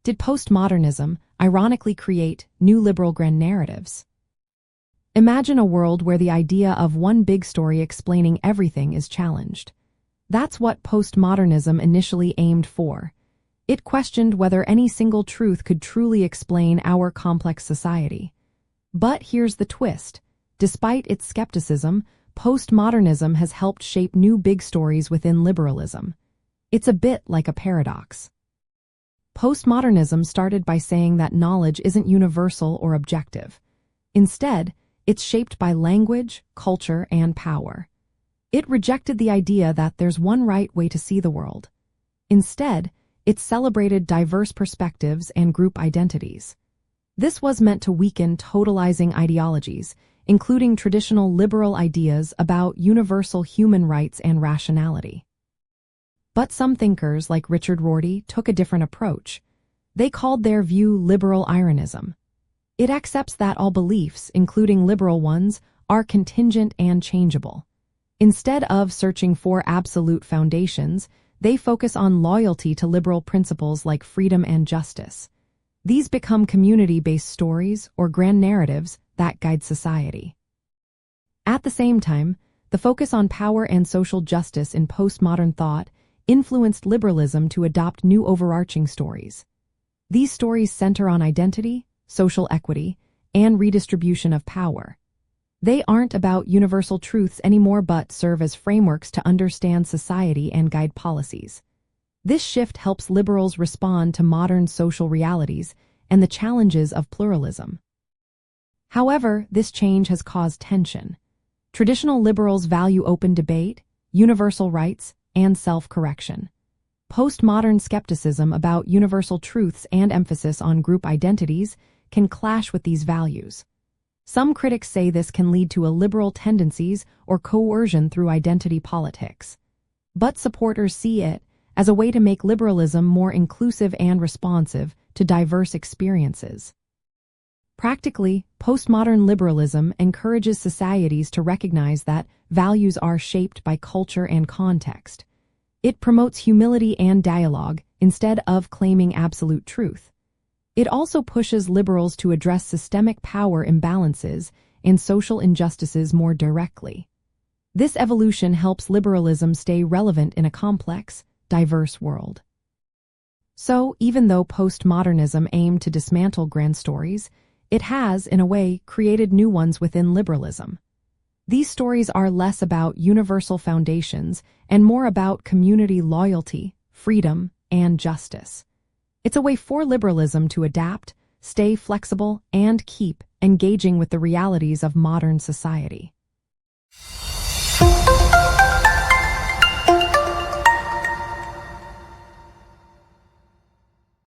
did postmodernism ironically create new liberal grand narratives? Imagine a world where the idea of one big story explaining everything is challenged. That's what postmodernism initially aimed for. It questioned whether any single truth could truly explain our complex society. But here's the twist. Despite its skepticism, postmodernism has helped shape new big stories within liberalism. It's a bit like a paradox. Postmodernism started by saying that knowledge isn't universal or objective. Instead, it's shaped by language, culture, and power. It rejected the idea that there's one right way to see the world. Instead, it celebrated diverse perspectives and group identities. This was meant to weaken totalizing ideologies, including traditional liberal ideas about universal human rights and rationality. But some thinkers, like Richard Rorty, took a different approach. They called their view liberal ironism. It accepts that all beliefs, including liberal ones, are contingent and changeable. Instead of searching for absolute foundations, they focus on loyalty to liberal principles like freedom and justice. These become community-based stories or grand narratives that guide society. At the same time, the focus on power and social justice in postmodern thought influenced liberalism to adopt new overarching stories. These stories center on identity, social equity, and redistribution of power. They aren't about universal truths anymore but serve as frameworks to understand society and guide policies. This shift helps liberals respond to modern social realities and the challenges of pluralism. However, this change has caused tension. Traditional liberals value open debate, universal rights, and self-correction. Postmodern skepticism about universal truths and emphasis on group identities can clash with these values. Some critics say this can lead to illiberal tendencies or coercion through identity politics. But supporters see it as a way to make liberalism more inclusive and responsive to diverse experiences. Practically, postmodern liberalism encourages societies to recognize that values are shaped by culture and context. It promotes humility and dialogue instead of claiming absolute truth. It also pushes liberals to address systemic power imbalances and social injustices more directly. This evolution helps liberalism stay relevant in a complex, diverse world. So, even though postmodernism aimed to dismantle grand stories, it has, in a way, created new ones within liberalism. These stories are less about universal foundations and more about community loyalty, freedom, and justice. It's a way for liberalism to adapt, stay flexible, and keep engaging with the realities of modern society.